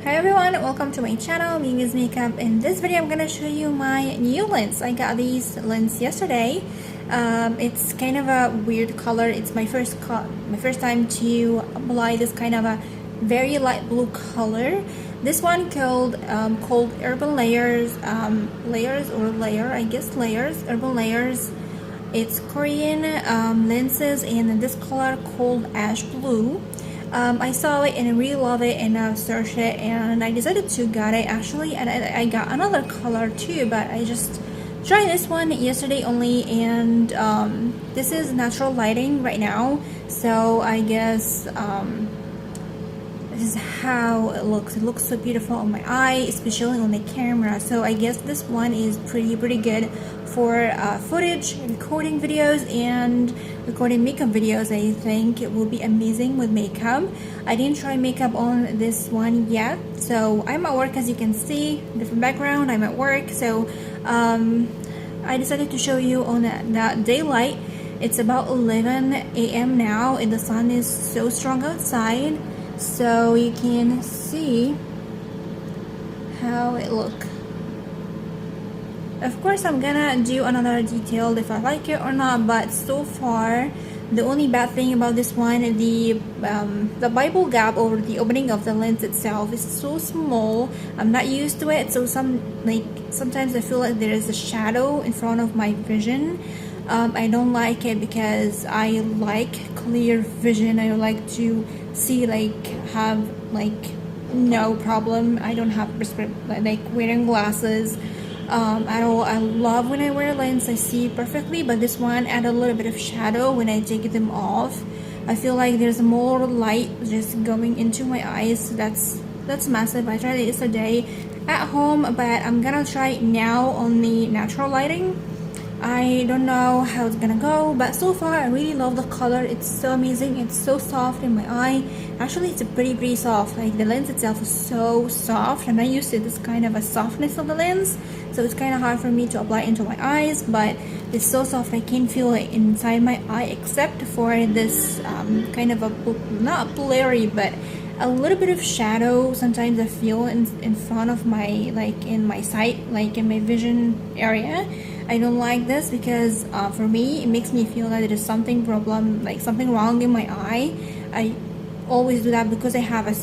Hi everyone, welcome to my channel, Mimi's Makeup. In this video, I'm gonna show you my new lens. I got these lens yesterday. It's kind of a weird color. It's my first time to apply this kind of a very light blue color. This one called Urban Layers, Urban Layers. It's Korean lenses, and this color called ash blue. I saw it and I really love it, and I searched it and I decided to get it actually, and I got another color too, but I just tried this one yesterday only, and this is natural lighting right now, so I guess this is how it looks. It looks so beautiful on my eye, especially on the camera. So I guess this one is pretty good for footage, recording videos, and recording makeup videos. I think it will be amazing with makeup. I didn't try makeup on this one yet, so I'm at work, as you can see, different background. I'm at work, so I decided to show you on that daylight. It's about 11 a.m. now, and the sun is so strong outside, so you can see how it looks. Of course, I'm gonna do another detail if I like it or not, but so far the only bad thing about this one, the Bible gap over the opening of the lens itself is so small. I'm not used to it, so sometimes I feel like there is a shadow in front of my vision. I don't like it because I like clear vision. I like to see, have no problem. I don't have wearing glasses at all. I love when I wear a lens, I see perfectly, but this one add a little bit of shadow when I take them off. I feel like there's more light just going into my eyes. That's massive. I tried it yesterday at home, but I'm gonna try it now on the natural lighting. I don't know how it's gonna go, but so far I really love the color. It's so amazing. It's so soft in my eye. Actually, it's pretty soft. Like, the lens itself is so soft. I'm not used to this kind of a softness of the lens, so it's kind of hard for me to apply into my eyes, but it's so soft. I can feel it inside my eye, except for this kind of a, not blurry, but a little bit of shadow. Sometimes I feel in front of my, in my sight, in my vision area. I don't like this because for me it makes me feel that there is something wrong in my eye. I always do that because I have a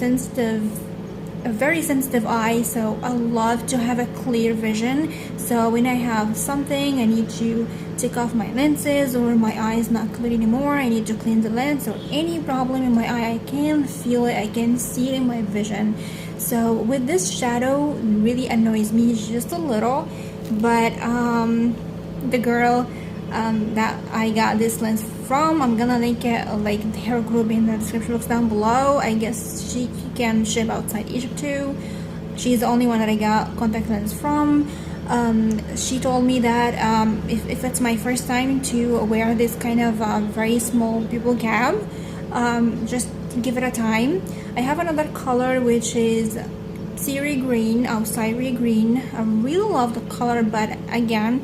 very sensitive eye, so I love to have a clear vision. So when I have something, I need to take off my lenses, or my eye is not clear anymore, I need to clean the lens, or any problem in my eye, I can feel it, I can see it in my vision. So with this shadow, it really annoys me just a little. But the girl that I got this lens from, I'm gonna link it, her group in the description box down below. I guess she can ship outside Egypt too. She's the only one that I got contact lens from. She told me that if it's my first time to wear this kind of very small pupil gap, just give it a time. I have another color which is Syri green. I really love the color, but again,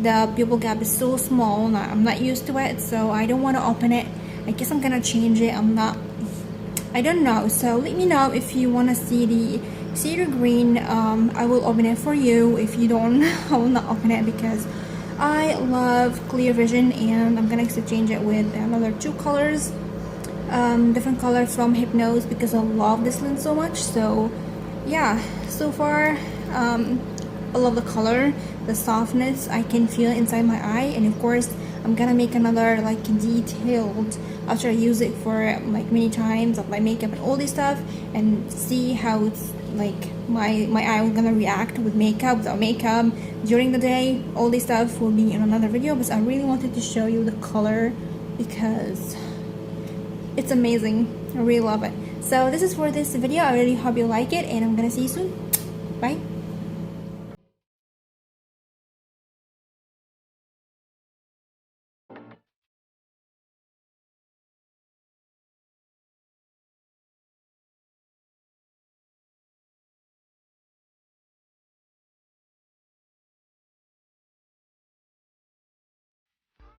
the pupil gap is so small. I'm not used to it, so I don't want to open it. I guess I'm gonna change it. I don't know, so let me know if you want to see the Syri green. I will open it for you. If you don't, I will not open it because I love clear vision, and I'm gonna exchange it with another two colors, different color from Hypnose, because I love this lens so much. So yeah, so far I love the color, the softness I can feel inside my eye, and of course I'm gonna make another detailed after I use it for many times, apply makeup and all this stuff, and see how it's my eye is gonna react with makeup, without makeup, during the day. All this stuff will be in another video, but I really wanted to show you the color because it's amazing. I really love it. So this is for this video. I really hope you like it, and I'm gonna see you soon. Bye.